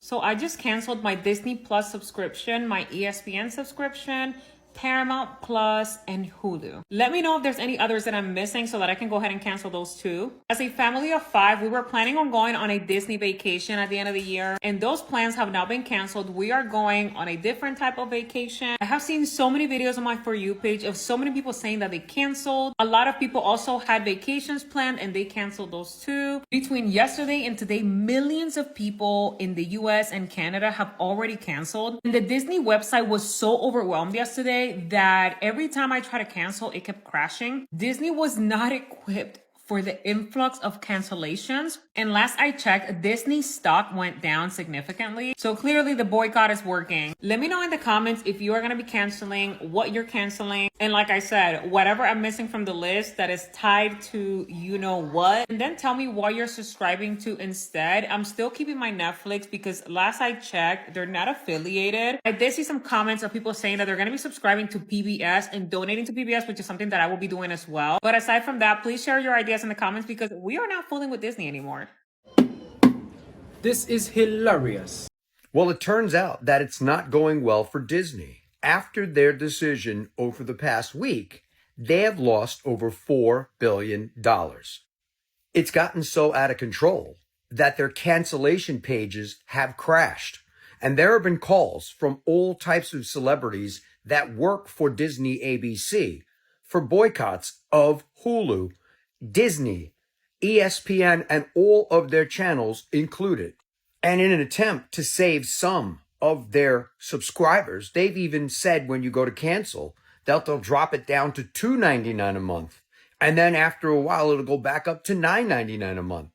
So I just canceled my Disney Plus subscription, my ESPN subscription, Paramount Plus, and Hulu. Let me know if there's any others that I'm missing so that I can go ahead and cancel those too. As a family of 5, we were planning on going on a Disney vacation at the end of the year, and those plans have now been canceled. We are going on a different type of vacation. I have seen so many videos on my For You page of so many people saying that they canceled. A lot of people also had vacations planned and they canceled those too. Between yesterday and today, millions of people in the US and Canada have already canceled. And the Disney website was so overwhelmed yesterday that every time I try to cancel, it kept crashing. Disney was not equipped for the influx of cancellations. And last I checked, Disney stock went down significantly. So clearly the boycott is working. Let me know in the comments if you are going to be canceling, what you're canceling. And like I said, whatever I'm missing from the list that is tied to you know what. And then tell me what you're subscribing to instead. I'm still keeping my Netflix because last I checked, they're not affiliated. I did see some comments of people saying that they're going to be subscribing to PBS and donating to PBS, which is something that I will be doing as well. But aside from that, please share your ideas in the comments because we are not fooling with Disney anymore. This is hilarious. Well, it turns out that it's not going well for Disney. After their decision over the past week, they have lost over $4 billion. It's gotten so out of control that their cancellation pages have crashed. And there have been calls from all types of celebrities that work for Disney ABC for boycotts of Hulu, Disney, ESPN, and all of their channels included. And in an attempt to save some of their subscribers, they've even said when you go to cancel, they'll drop it down to $2.99 a month. And then after a while, it'll go back up to $9.99 a month.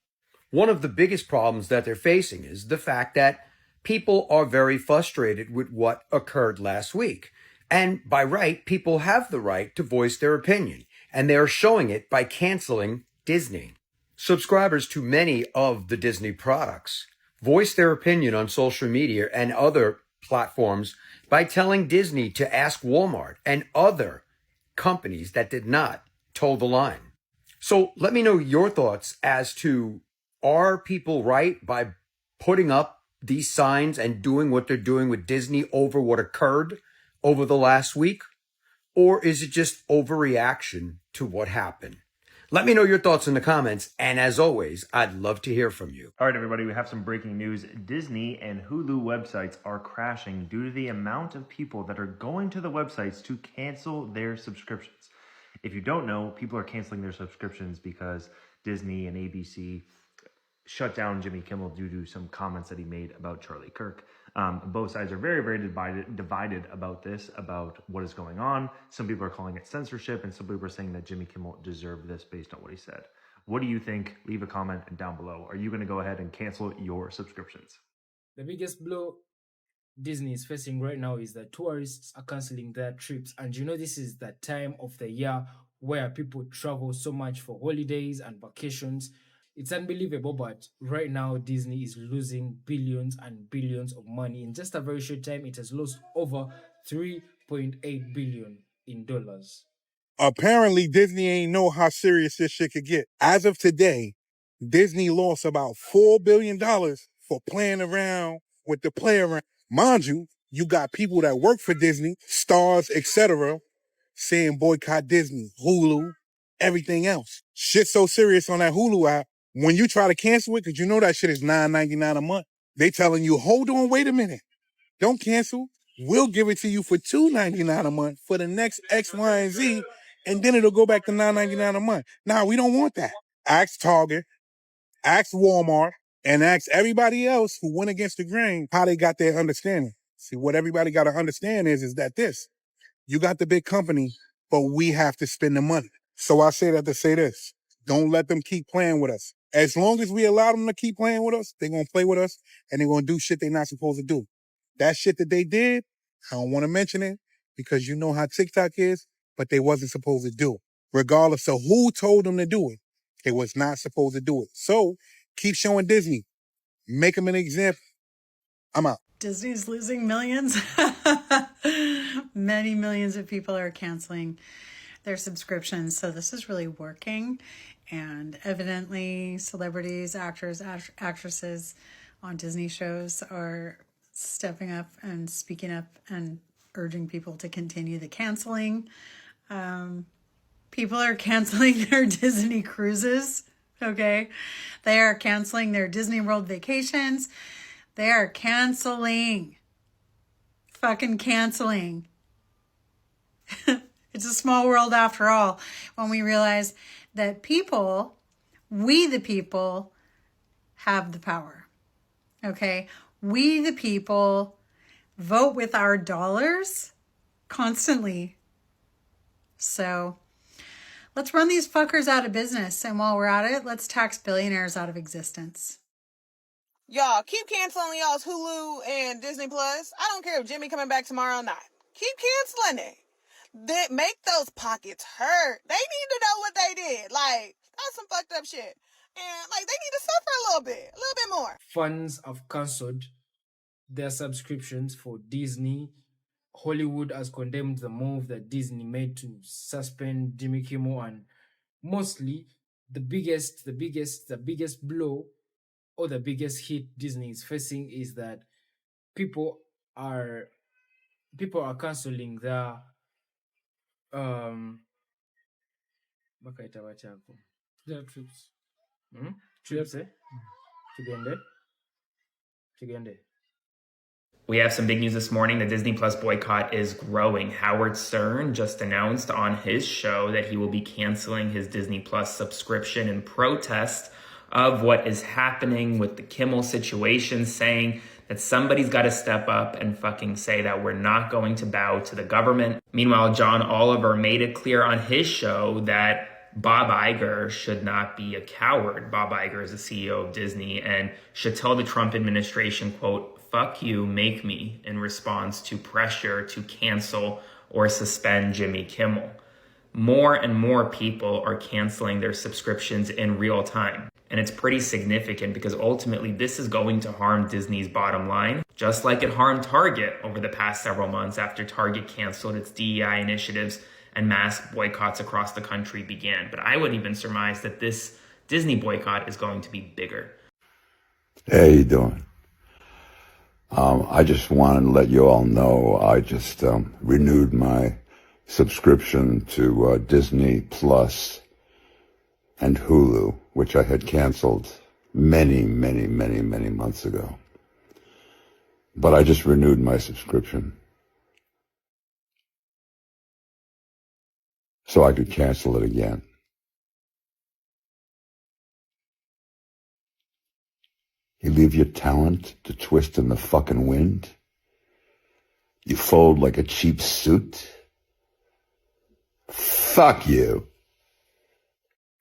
One of the biggest problems that they're facing is the fact that people are very frustrated with what occurred last week. And by right, people have the right to voice their opinion. And they are showing it by canceling Disney. Subscribers to many of the Disney products voice their opinion on social media and other platforms by telling Disney to ask Walmart and other companies that did not toe the line. So let me know your thoughts as to, are people right by putting up these signs and doing what they're doing with Disney over what occurred over the last week? Or is it just overreaction to what happened? Let me know your thoughts in the comments. And as always, I'd love to hear from you. All right, everybody, we have some breaking news. Disney and Hulu websites are crashing due to the amount of people that are going to the websites to cancel their subscriptions. If you don't know, people are canceling their subscriptions because Disney and ABC shut down Jimmy Kimmel due to some comments that he made about Charlie Kirk. Both sides are very, very divided about this, about what is going on. Some people are calling it censorship, and some people are saying that Jimmy Kimmel deserved this based on what he said. What do you think? Leave a comment down below. Are you going to go ahead and cancel your subscriptions? The biggest blow Disney is facing right now is that tourists are canceling their trips. And you know, this is the time of the year where people travel so much for holidays and vacations. It's unbelievable, but right now Disney is losing billions and billions of money. In just a very short time, it has lost over $3.8 billion in dollars. Apparently, Disney ain't know how serious this shit could get. As of today, Disney lost about $4 billion for playing around with the play around. Mind you, you got people that work for Disney, stars, etc., saying boycott Disney, Hulu, everything else. Shit's so serious on that Hulu app. When you try to cancel it, because you know that shit is $9.99 a month, they telling you, hold on, wait a minute. Don't cancel. We'll give it to you for $2.99 a month for the next X, Y, and Z, and then it'll go back to $9.99 a month. Nah, we don't want that. Ask Target, ask Walmart, and ask everybody else who went against the grain how they got their understanding. See, what everybody got to understand is that you got the big company, but we have to spend the money. So I say that to say this. Don't let them keep playing with us. As long as we allow them to keep playing with us, they're going to play with us, and they're going to do shit they're not supposed to do. That shit that they did, I don't want to mention it because you know how TikTok is, but they wasn't supposed to do it. Regardless of who told them to do it, they was not supposed to do it. So keep showing Disney. Make them an example. I'm out. Disney's losing millions. Many millions of people are canceling their subscriptions. So this is really working. And evidently celebrities, actors, actresses on Disney shows are stepping up and speaking up and urging people to continue the canceling. People are canceling their Disney cruises, okay? They are canceling their Disney World vacations. They are canceling. Fucking canceling. It's a small world after all when we realize that people, we the people, have the power. Okay? We the people vote with our dollars constantly. So let's run these fuckers out of business. And while we're at it, let's tax billionaires out of existence. Y'all, keep canceling y'all's Hulu and Disney Plus. I don't care if Jimmy coming back tomorrow or not. Keep canceling it. That make those pockets hurt. They need to know what they did. Like, that's some fucked up shit. And, like, they need to suffer a little bit more. Fans have cancelled their subscriptions for Disney. Hollywood has condemned the move that Disney made to suspend Jimmy Kimmel, and mostly the biggest blow or the biggest hit Disney is facing is that people are cancelling their their trips. Trips, eh? Tugende. We have some big news this morning. The Disney Plus boycott is growing. Howard Stern just announced on his show that he will be canceling his Disney Plus subscription in protest of what is happening with the Kimmel situation, saying that somebody's got to step up and fucking say that we're not going to bow to the government. Meanwhile, John Oliver made it clear on his show that Bob Iger should not be a coward. Bob Iger is the CEO of Disney and should tell the Trump administration, quote, "Fuck you, make me," in response to pressure to cancel or suspend Jimmy Kimmel. More and more people are canceling their subscriptions in real time. And it's pretty significant because ultimately this is going to harm Disney's bottom line, just like it harmed Target over the past several months after Target canceled its DEI initiatives and mass boycotts across the country began. But I would even surmise that this Disney boycott is going to be bigger. Hey, you doing? I just wanted to let you all know I just renewed my subscription to Disney Plus and Hulu, which I had canceled many months ago. But I just renewed my subscription so I could cancel it again. You leave your talent to twist in the fucking wind? You fold like a cheap suit? Fuck you.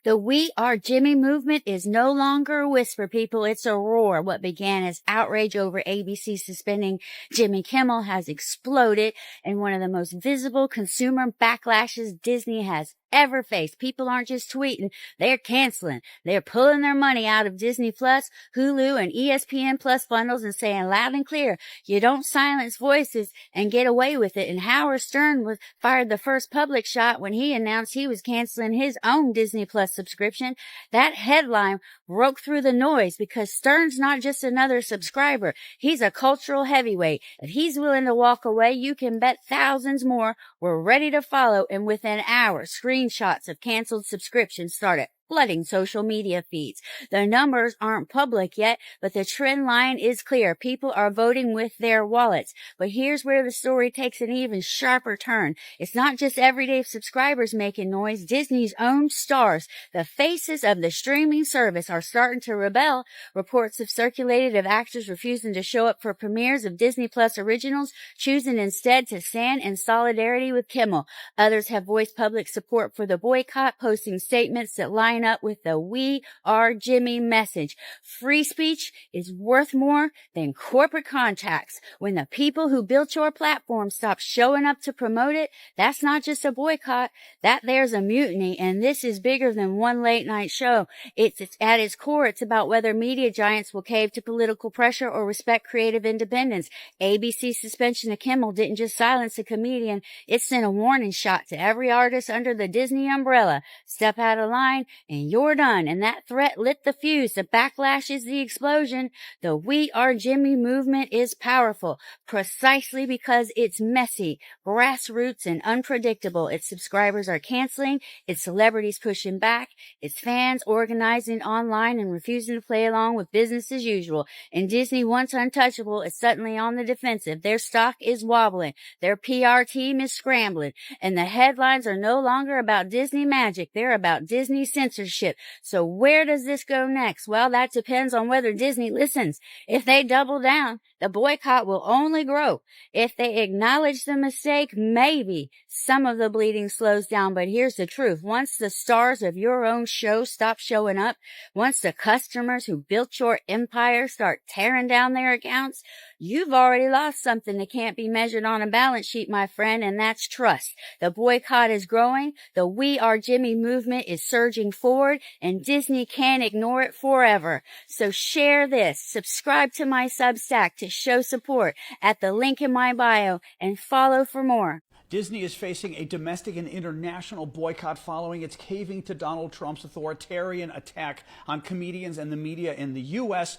The We Are Jimmy movement is no longer a whisper, people. It's a roar. What began as outrage over ABC suspending Jimmy Kimmel has exploded in one of the most visible consumer backlashes Disney has ever faced. People aren't just tweeting, they're canceling. They're pulling their money out of Disney Plus, Hulu, and ESPN Plus bundles and saying loud and clear, you don't silence voices and get away with it. And Howard Stern fired the first public shot when he announced he was canceling his own Disney Plus subscription. That headline broke through the noise because Stern's not just another subscriber. He's a cultural heavyweight. If he's willing to walk away, you can bet thousands more were ready to follow. And within hours, screenshots of canceled subscriptions started flooding social media feeds. The numbers aren't public yet, but the trend line is clear. People are voting with their wallets. But here's where the story takes an even sharper turn. It's not just everyday subscribers making noise. Disney's own stars, the faces of the streaming service, are starting to rebel. Reports have circulated of actors refusing to show up for premieres of Disney Plus originals, choosing instead to stand in solidarity with Kimmel. Others have voiced public support for the boycott, posting statements that line up with the We Are Jimmy message. Free speech is worth more than corporate contracts. When the people who built your platform stop showing up to promote it, that's not just a boycott, that there's a mutiny. And this is bigger than one late night show. It's at its core, it's about whether media giants will cave to political pressure or respect creative independence. ABC's suspension of Kimmel didn't just silence a comedian, it sent a warning shot to every artist under the Disney umbrella. Step out of line and you're done. And that threat lit the fuse. The backlash is the explosion. The We Are Jimmy movement is powerful precisely because it's messy, grassroots, and unpredictable. Its subscribers are canceling, its celebrities pushing back, its fans organizing online and refusing to play along with business as usual. And Disney, once untouchable, is suddenly on the defensive. Their stock is wobbling. Their PR team is scrambling. And the headlines are no longer about Disney magic. They're about Disney censorship. So where does this go next? Well, that depends on whether Disney listens. If they double down, the boycott will only grow. If they acknowledge the mistake, maybe some of the bleeding slows down. But here's the truth. Once the stars of your own show stop showing up, once the customers who built your empire start tearing down their accounts, you've already lost something that can't be measured on a balance sheet, my friend, and that's trust. The boycott is growing. The We Are Jimmy movement is surging forward, and Disney can't ignore it forever. So share this, subscribe to my Substack to show support at the link in my bio, and follow for more. Disney is facing a domestic and international boycott following its caving to Donald Trump's authoritarian attack on comedians and the media in the U.S.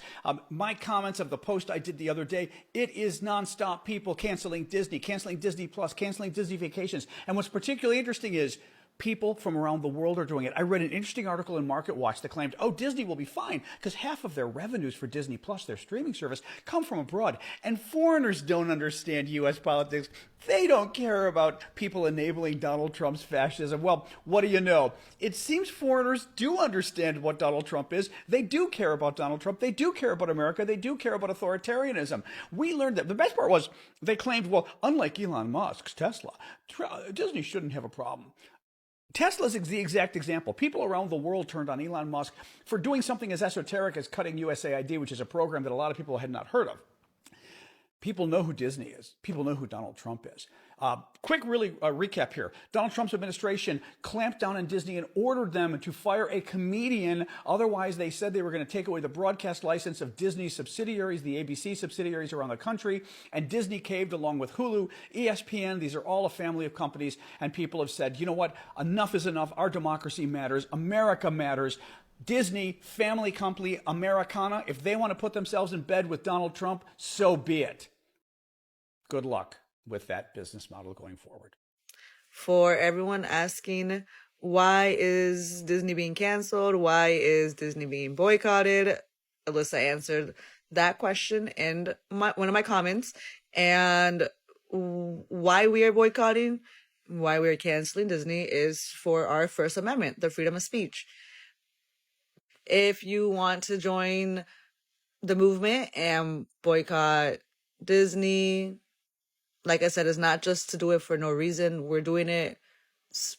My comments of the post I did the other day, it is nonstop people canceling Disney Plus, canceling Disney Vacations. And what's particularly interesting is people from around the world are doing it. I read an interesting article in Market Watch that claimed, oh, Disney will be fine because half of their revenues for Disney Plus, their streaming service, come from abroad. And foreigners don't understand U.S. politics. They don't care about people enabling Donald Trump's fascism. Well, what do you know? It seems foreigners do understand what Donald Trump is. They do care about Donald Trump. They do care about America. They do care about authoritarianism. We learned that. The best part was they claimed, well, unlike Elon Musk's Tesla, Disney shouldn't have a problem. Tesla's the exact example. People around the world turned on Elon Musk for doing something as esoteric as cutting USAID, which is a program that a lot of people had not heard of. People know who Disney is. People know who Donald Trump is. Quick recap here. Donald Trump's administration clamped down on Disney and ordered them to fire a comedian. Otherwise, they said they were going to take away the broadcast license of Disney's subsidiaries, the ABC subsidiaries around the country. And Disney caved along with Hulu, ESPN. These are all a family of companies. And people have said, you know what? Enough is enough. Our democracy matters. America matters. Disney, family company, Americana, if they want to put themselves in bed with Donald Trump, so be it. Good luck with that business model going forward. For everyone asking, why is Disney being canceled? Why is Disney being boycotted? Alyssa answered that question in one of my comments. And why we are boycotting, why we are canceling Disney is for our First Amendment, the freedom of speech. If you want to join the movement and boycott Disney, like I said, it's not just to do it for no reason. We're doing it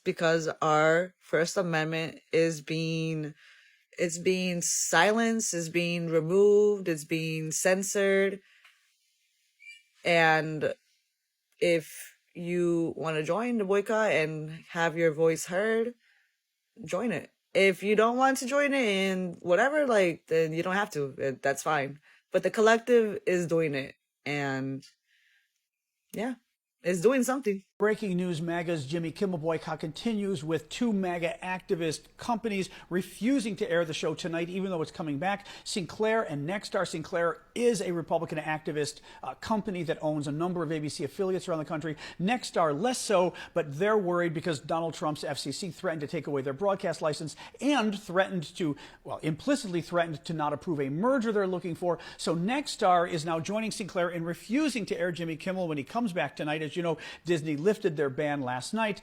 because our First Amendment is being silenced, is being removed, it's being censored. And if you want to join the boycott and have your voice heard, join it. If you don't want to join it and whatever, then you don't have to. That's fine. But the collective is doing it. And yeah, it's doing something. Breaking news, MAGA's Jimmy Kimmel boycott continues with two MAGA activist companies refusing to air the show tonight, even though it's coming back. Sinclair and Nexstar. Sinclair is a Republican activist company that owns a number of ABC affiliates around the country. Nexstar less so, but they're worried because Donald Trump's FCC threatened to take away their broadcast license and implicitly threatened to not approve a merger they're looking for. So Nexstar is now joining Sinclair in refusing to air Jimmy Kimmel when he comes back tonight. As you know, Disney lifted their ban last night.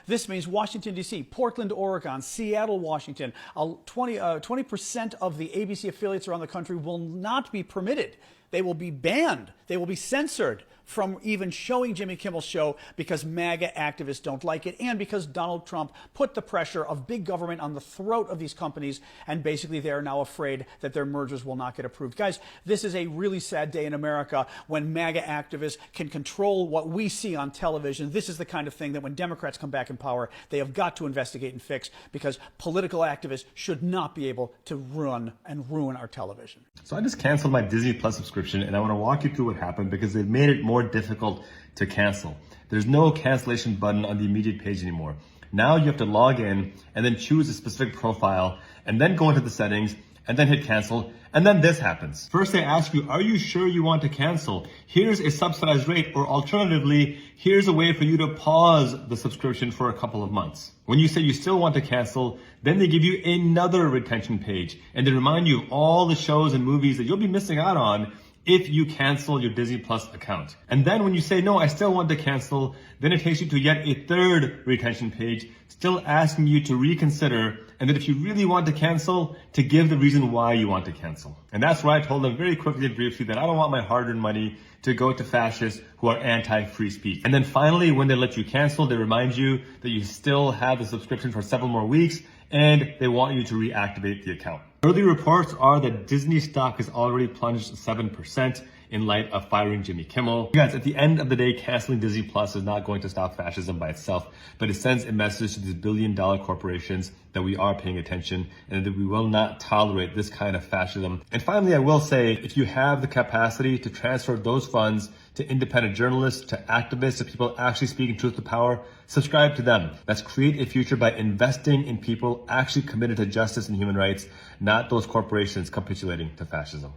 This means Washington, D.C., Portland, Oregon, Seattle, Washington, 20% of the ABC affiliates around the country will not be permitted. They will be banned. They will be censored from even showing Jimmy Kimmel's show because MAGA activists don't like it and because Donald Trump put the pressure of big government on the throat of these companies, and basically they are now afraid that their mergers will not get approved. Guys, this is a really sad day in America when MAGA activists can control what we see on television. This is the kind of thing that when Democrats come back in power, they have got to investigate and fix, because political activists should not be able to run and ruin our television. So I just canceled my Disney Plus subscription, and I want to walk you through what happened because they've made it more difficult to cancel. There's no cancellation button on the immediate page anymore. Now you have to log in and then choose a specific profile and then go into the settings and then hit cancel. And then this happens. First, they ask you, are you sure you want to cancel? Here's a subsidized rate, or alternatively, here's a way for you to pause the subscription for a couple of months. When you say you still want to cancel, then they give you another retention page, and they remind you of all the shows and movies that you'll be missing out on if you cancel your Disney Plus account. And then when you say, no, I still want to cancel, then it takes you to yet a third retention page, still asking you to reconsider, and that if you really want to cancel, to give the reason why you want to cancel. And that's where I told them very quickly and briefly that I don't want my hard-earned money to go to fascists who are anti-free speech. And then finally, when they let you cancel, they remind you that you still have the subscription for several more weeks, and they want you to reactivate the account. Early reports are that Disney stock has already plunged 7% in light of firing Jimmy Kimmel. Guys, at the end of the day, canceling Disney Plus is not going to stop fascism by itself, but it sends a message to these billion-dollar corporations that we are paying attention and that we will not tolerate this kind of fascism. And finally, I will say, if you have the capacity to transfer those funds to independent journalists, to activists, to people actually speaking truth to power, subscribe to them. Let's create a future by investing in people actually committed to justice and human rights, not those corporations capitulating to fascism.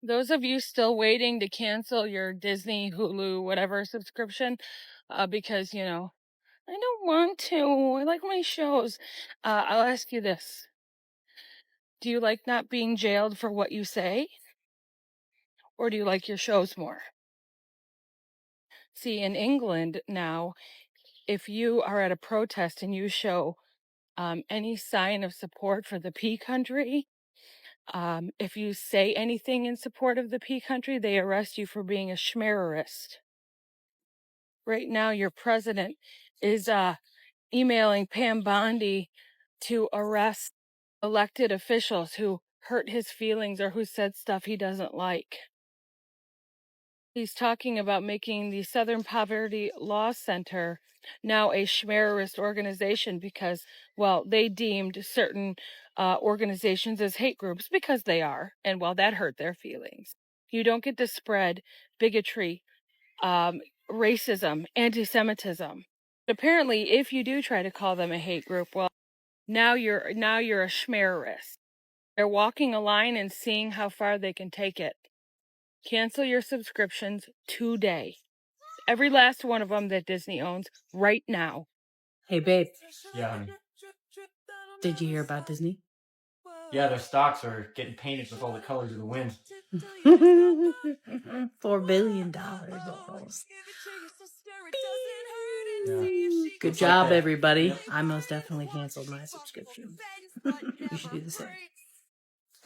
Those of you still waiting to cancel your Disney, Hulu, whatever subscription, because, I don't want to. I like my shows. I'll ask you this. Do you like not being jailed for what you say? Or do you like your shows more? See, in England now, if you are at a protest and you show any sign of support for the P country, if you say anything in support of the P country, they arrest you for being a schmererist. Right now, your president is emailing Pam Bondi to arrest elected officials who hurt his feelings or who said stuff he doesn't like. He's talking about making the Southern Poverty Law Center now a schmererist organization because, well, they deemed certain organizations as hate groups because they are, and well, that hurt their feelings. You don't get to spread bigotry, racism, anti-Semitism. Apparently, if you do try to call them a hate group, well, now you're a schmererist. They're walking a line and seeing how far they can take it. Cancel your subscriptions today. Every last one of them that Disney owns right now. Hey, babe. Yeah, honey. Did you hear about Disney? Yeah, their stocks are getting painted with all the colors of the wind. $4 billion almost. Yeah. Good job, everybody. I most definitely canceled my subscription. You should do the same.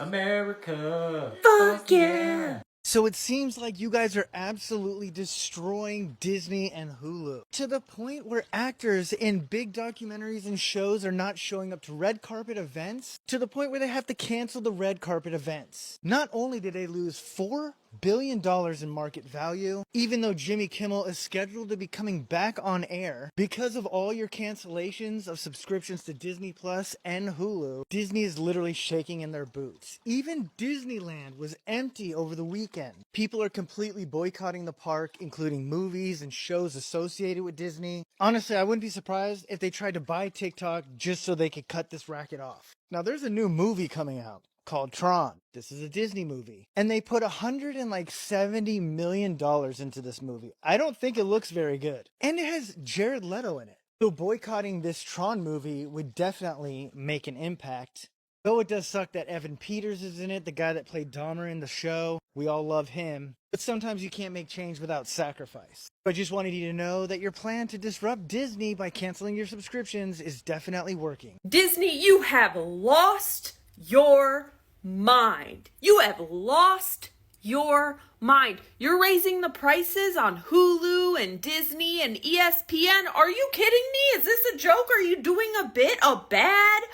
America. Fuck yeah. So it seems like you guys are absolutely destroying Disney and Hulu to the point where actors in big documentaries and shows are not showing up to red carpet events, to the point where they have to cancel the red carpet events. Not only did they lose $4 billion in market value, even though Jimmy Kimmel is scheduled to be coming back on air, because of all your cancellations of subscriptions to Disney Plus and Hulu, Disney is literally shaking in their boots. Even Disneyland was empty over the weekend. People are completely boycotting the park, including movies and shows associated with Disney. Honestly, I wouldn't be surprised if they tried to buy TikTok just so they could cut this racket off. Now, there's a new movie coming out called Tron. This is a Disney movie. And they put $170 million into this movie. I don't think it looks very good. And it has Jared Leto in it. So boycotting this Tron movie would definitely make an impact. Though it does suck that Evan Peters is in it, the guy that played Dahmer in the show. We all love him. But sometimes you can't make change without sacrifice. I just wanted you to know that your plan to disrupt Disney by canceling your subscriptions is definitely working. Disney, you have lost your mind. You have lost your mind. You're raising the prices on Hulu and Disney and ESPN. Are you kidding me? Is this a joke? Are you doing a bit? A bad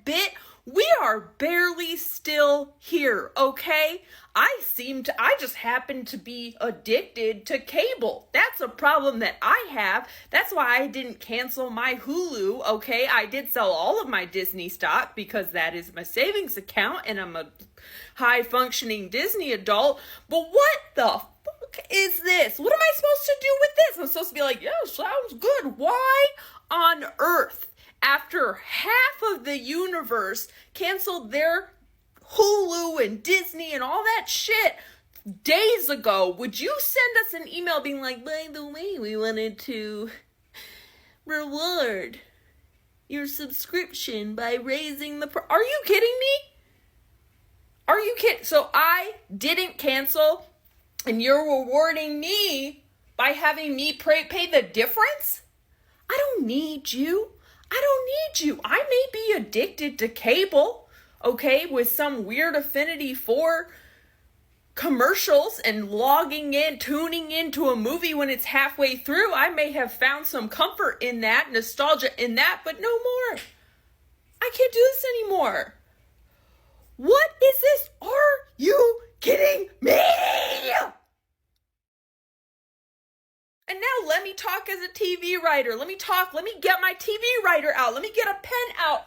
bit? We are barely still here, okay? I just happen to be addicted to cable. That's a problem that I have. That's why I didn't cancel my Hulu, okay? I did sell all of my Disney stock because that is my savings account and I'm a high-functioning Disney adult. But what the fuck is this? What am I supposed to do with this? I'm supposed to be like, yeah, sounds good. Why? on earth, after half of the universe canceled their Hulu and Disney and all that shit days ago, would you send us an email being like, by the way, we wanted to reward your subscription by raising the price? Are you kidding me? Are you kidding? So I didn't cancel and you're rewarding me by having me pay the difference? I don't need you. I don't need you. I may be addicted to cable, okay, with some weird affinity for commercials and logging in, tuning into a movie when it's halfway through. I may have found some comfort in that, nostalgia in that, but no more. I can't do this anymore. What is this? Are you kidding me? And now let me talk as a TV writer. Let me get my TV writer out. Let me get a pen out.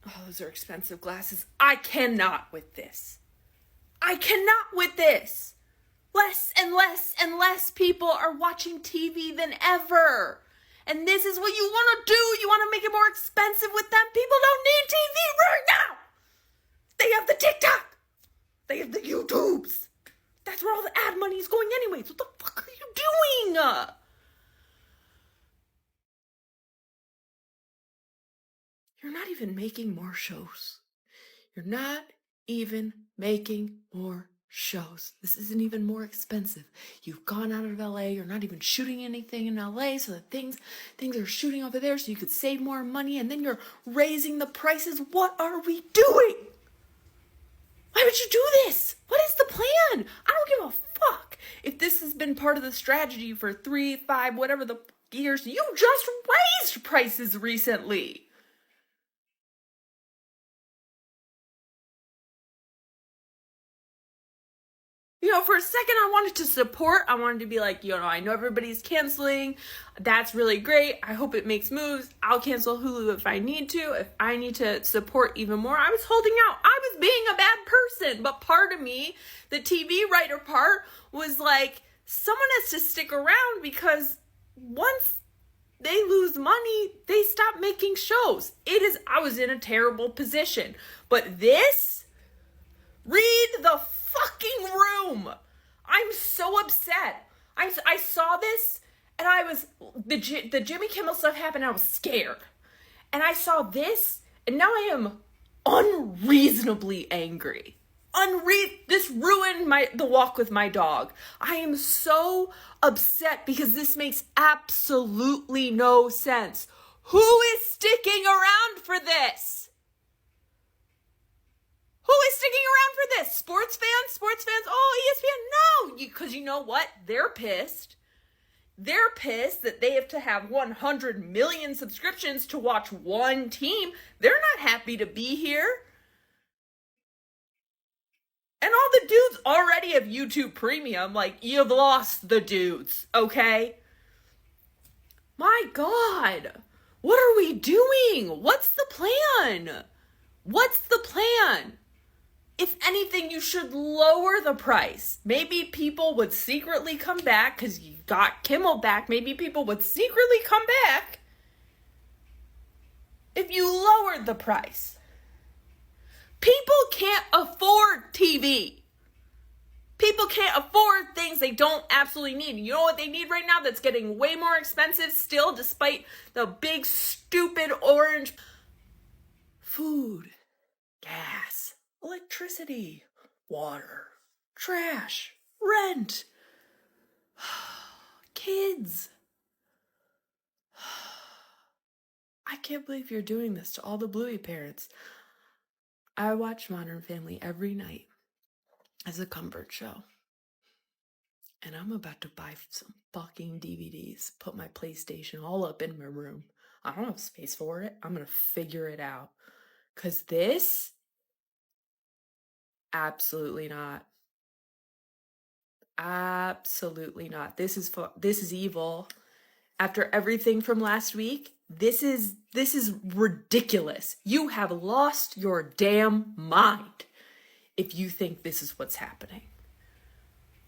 Oh, those are expensive glasses. I cannot with this. I cannot with this. Less and less and less people are watching TV than ever. And this is what you want to do. You want to make it more expensive with them. People don't need TV right now. They have the TikTok. They have the YouTubes. That's where all the ad money is going anyways. What the fuck are you doing? You're not even making more shows. You're not even making more shows. This isn't even more expensive. You've gone out of LA. You're not even shooting anything in LA, so that things are shooting over there so you could save more money, and then you're raising the prices. What are we doing? Why would you do this? What is the plan? I don't give a fuck if this has been part of the strategy for 3, 5, whatever the years. You just raised prices recently. You know, for a second I wanted to support. I wanted to be like, you know, I know everybody's canceling. That's really great. I hope it makes moves. I'll cancel Hulu if I need to. If I need to support even more. I was holding out. I was being a bad person. But part of me, the TV writer part, was like, someone has to stick around because once they lose money, they stop making shows. I was in a terrible position. But this, read the fucking room. I'm so upset. I saw this and I was, the Jimmy Kimmel stuff happened and I was scared. And I saw this and now I am unreasonably angry. This ruined the walk with my dog. I am so upset because this makes absolutely no sense. Who is sticking around for this? Who is sticking around for this? Sports fans? Oh, ESPN? No, because you know what? They're pissed. They're pissed that they have to have 100 million subscriptions to watch one team. They're not happy to be here. And all the dudes already have YouTube Premium. Like, you've lost the dudes, okay? My God. What are we doing? What's the plan? What's the plan? If anything, you should lower the price. Maybe people would secretly come back because you got Kimmel back. Maybe people would secretly come back if you lowered the price. People can't afford TV. People can't afford things they don't absolutely need. You know what they need right now that's getting way more expensive still, despite the big, stupid orange? Food, gas, electricity, water, trash, rent, kids. I can't believe you're doing this to all the Bluey parents. I watch Modern Family every night as a comfort show. And I'm about to buy some fucking DVDs, put my PlayStation all up in my room. I don't have space for it. I'm going to figure it out. Because this, absolutely not. Absolutely not. This is evil. After everything from last week, this is ridiculous. You have lost your damn mind if you think this is what's happening.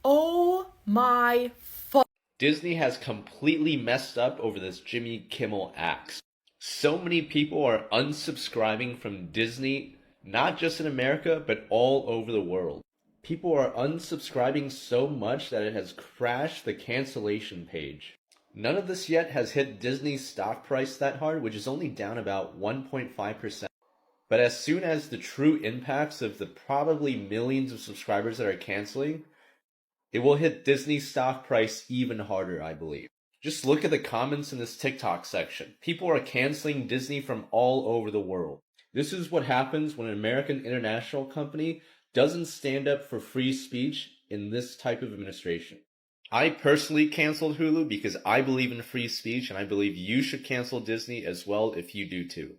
Oh my fuck. Disney has completely messed up over this Jimmy Kimmel axe. So many people are unsubscribing from Disney, not just in America, but all over the world. People are unsubscribing so much that it has crashed the cancellation page. None of this yet has hit Disney's stock price that hard, which is only down about 1.5%. But as soon as the true impacts of the probably millions of subscribers that are canceling, it will hit Disney's stock price even harder, I believe. Just look at the comments in this TikTok section. People are canceling Disney from all over the world. This is what happens when an American international company doesn't stand up for free speech in this type of administration. I personally canceled Hulu because I believe in free speech, and I believe you should cancel Disney as well if you do too.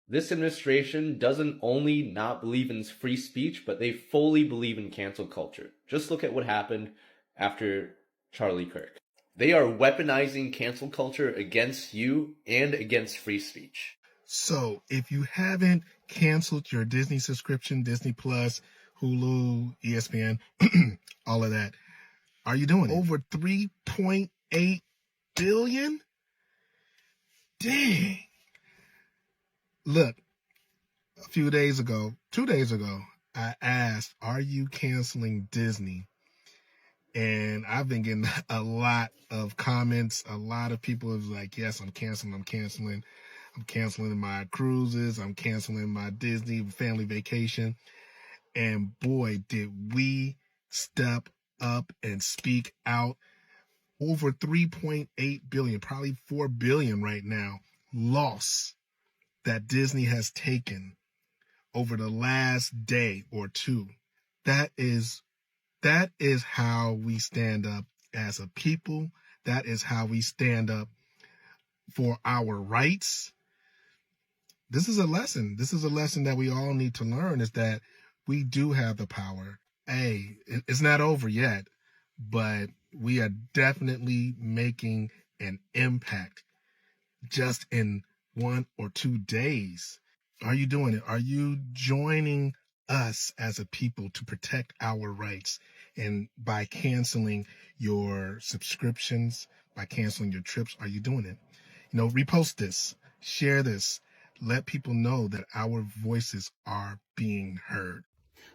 This administration doesn't only not believe in free speech, but they fully believe in cancel culture. Just look at what happened after Charlie Kirk. They are weaponizing cancel culture against you and against free speech. So if you haven't canceled your Disney subscription, Disney Plus, Hulu, ESPN, all of that, are you doing it? Over 3.8 billion? Dang. Look, a few days ago, 2 days ago, I asked, are you canceling Disney? And I've been getting a lot of comments. A lot of people was like, yes, I'm canceling. I'm canceling my cruises. I'm canceling my Disney family vacation. And boy, did we step up and speak out. Over 3.8 billion, probably 4 billion right now, loss that Disney has taken over the last day or two. That is how we stand up as a people. That is how we stand up for our rights. This is a lesson. This is a lesson that we all need to learn, is that we do have the power. Hey, it's not over yet, but we are definitely making an impact just in 1 or 2 days. Are you doing it? Are you joining us as a people to protect our rights? And by canceling your subscriptions, by canceling your trips, are you doing it? Repost this, share this, let people know that our voices are being heard.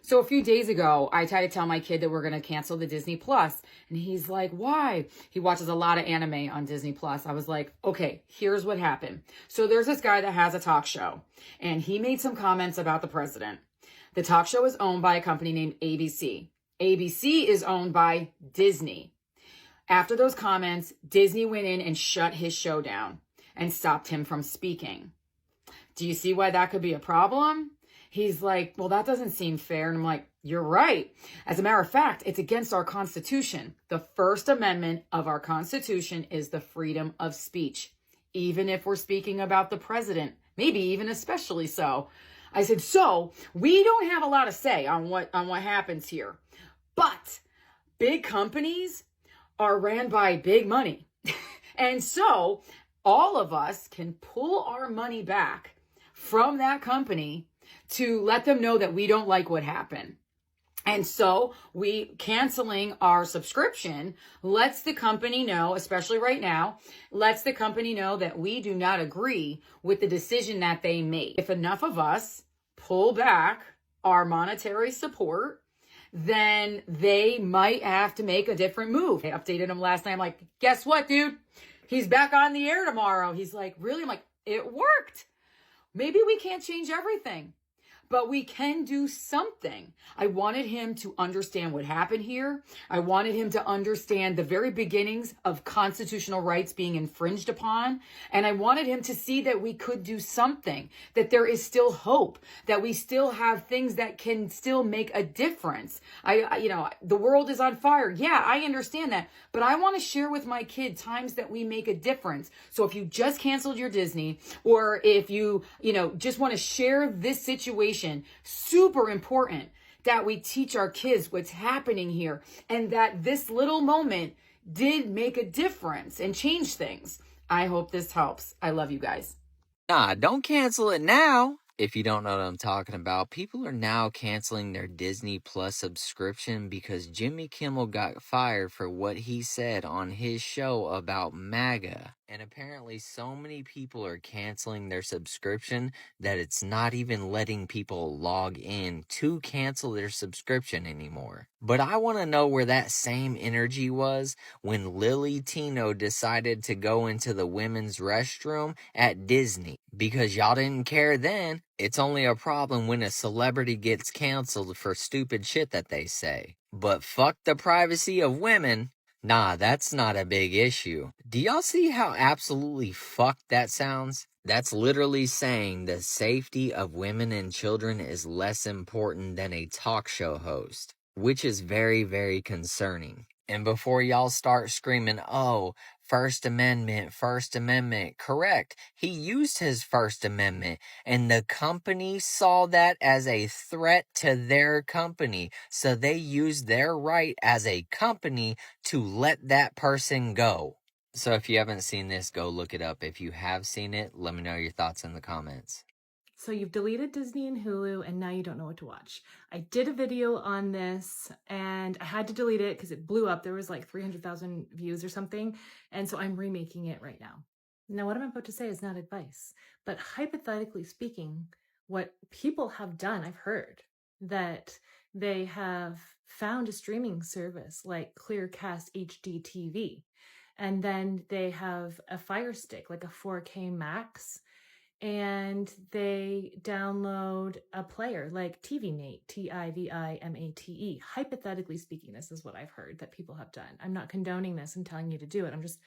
So a few days ago, I tried to tell my kid that we're going to cancel the Disney Plus. And he's like, why? He watches a lot of anime on Disney Plus. I was like, okay, here's what happened. So there's this guy that has a talk show, and he made some comments about the president. The talk show is owned by a company named ABC. ABC is owned by Disney. After those comments, Disney went in and shut his show down and stopped him from speaking. Do you see why that could be a problem? He's like, well, that doesn't seem fair. And I'm like, you're right. As a matter of fact, it's against our Constitution. The First Amendment of our Constitution is the freedom of speech, even if we're speaking about the president, maybe even especially so. I said, so we don't have a lot to say on what happens here, but big companies are ran by big money. And so all of us can pull our money back from that company to let them know that we don't like what happened. And so we canceling our subscription lets the company know, especially right now, lets the company know that we do not agree with the decision that they made. If enough of us pull back our monetary support, then they might have to make a different move. I updated him last night. I'm like, guess what, dude? He's back on the air tomorrow. He's like, really? I'm like, it worked. Maybe we can't change everything, but we can do something. I wanted him to understand what happened here. I wanted him to understand the very beginnings of constitutional rights being infringed upon. And I wanted him to see that we could do something, that there is still hope, that we still have things that can still make a difference. The world is on fire. Yeah, I understand that. But I want to share with my kid times that we make a difference. So if you just canceled your Disney, or if you just want to share this situation, super important that we teach our kids what's happening here, and that this little moment did make a difference and change things. I hope this helps. I love you guys. Nah, don't cancel it now. If you don't know what I'm talking about, people are now canceling their Disney Plus subscription because Jimmy Kimmel got fired for what he said on his show about MAGA. And apparently so many people are canceling their subscription that it's not even letting people log in to cancel their subscription anymore. But I want to know where that same energy was when Lily Tino decided to go into the women's restroom at Disney. Because y'all didn't care then. It's only a problem when a celebrity gets canceled for stupid shit that they say. But fuck the privacy of women. Nah, that's not a big issue. Do y'all see how absolutely fucked that sounds? That's literally saying the safety of women and children is less important than a talk show host, which is very, very concerning. And before y'all start screaming, oh, First Amendment, correct. He used his First Amendment, and the company saw that as a threat to their company. So they used their right as a company to let that person go. So if you haven't seen this, go look it up. If you have seen it, let me know your thoughts in the comments. So you've deleted Disney and Hulu and now you don't know what to watch. I did a video on this and I had to delete it because it blew up. There was like 300,000 views or something. And so I'm remaking it right now. Now, what I'm about to say is not advice, but hypothetically speaking, what people have done, I've heard that they have found a streaming service like Clearcast HD TV. And then they have a Fire Stick, like a 4K Max, and they download a player like TVMate, TIVIMATE. Hypothetically speaking, this is what I've heard that people have done. I'm not condoning this and telling you to do it. I'm just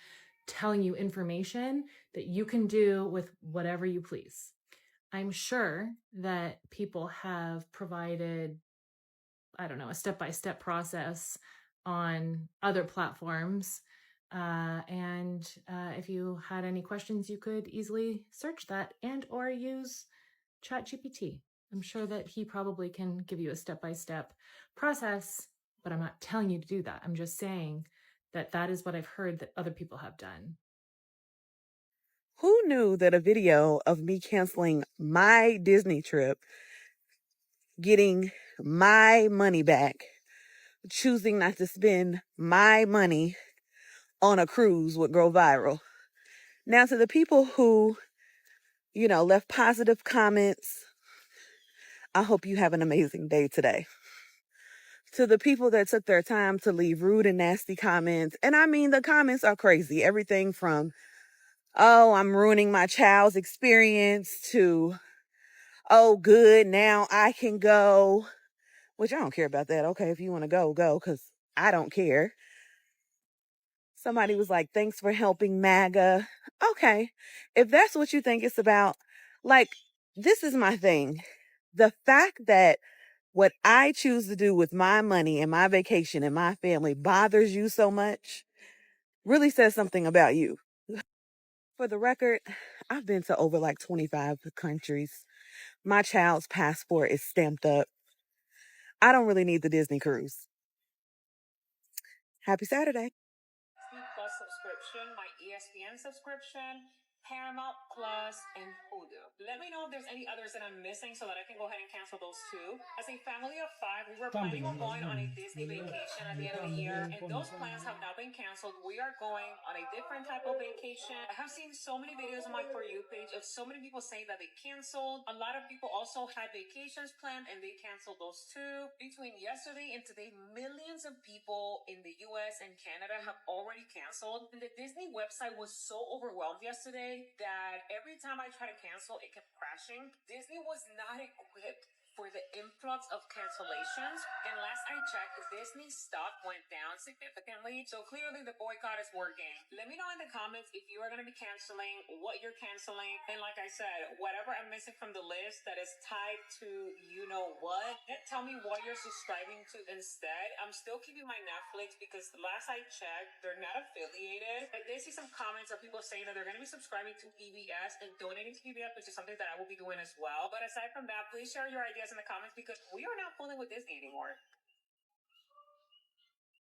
telling you information that you can do with whatever you please. I'm sure that people have provided, I don't know, a step-by-step process on other platforms. If you had any questions, you could easily search that and or use ChatGPT. I'm sure that he probably can give you a step-by-step process, but I'm not telling you to do that. I'm just saying that that is what I've heard that other people have done. Who knew that a video of me canceling my Disney trip, getting my money back, choosing not to spend my money on a cruise would go viral? Now, to the people who, left positive comments, I hope you have an amazing day today. To the people that took their time to leave rude and nasty comments, and I mean, the comments are crazy. Everything from, oh, I'm ruining my child's experience, to, oh, good, now I can go, which I don't care about that. Okay, if you want to go, because I don't care. Somebody was like, thanks for helping MAGA. Okay, if that's what you think it's about, this is my thing. The fact that what I choose to do with my money and my vacation and my family bothers you so much really says something about you. For the record, I've been to over 25 countries. My child's passport is stamped up. I don't really need the Disney cruise. Happy Saturday. Disney Plus subscription, my ESPN subscription, Paramount Plus, and Hulu. Let me know if there's any others that I'm missing so that I can go ahead and cancel those too. As a family of 5, we were planning on going on a Disney vacation at the end of the year, and those plans have now been canceled. We are going on a different type of vacation. I have seen so many videos on my For You page of so many people saying that they canceled. A lot of people also had vacations planned and they canceled those too. Between yesterday and today, millions of people in the US and Canada have already canceled. And the Disney website was so overwhelmed yesterday that every time I try to cancel, it kept crashing. Disney was not equipped for the influx of cancellations. And last I checked, Disney stock went down significantly. So clearly the boycott is working. Let me know in the comments if you are going to be canceling, what you're canceling. And like I said, whatever I'm missing from the list that is tied to you know what, tell me what you're subscribing to instead. I'm still keeping my Netflix because last I checked, they're not affiliated. I did see some comments of people saying that they're going to be subscribing to PBS and donating to PBS, which is something that I will be doing as well. But aside from that, please share your ideas in the comments because we are not fooling with Disney anymore.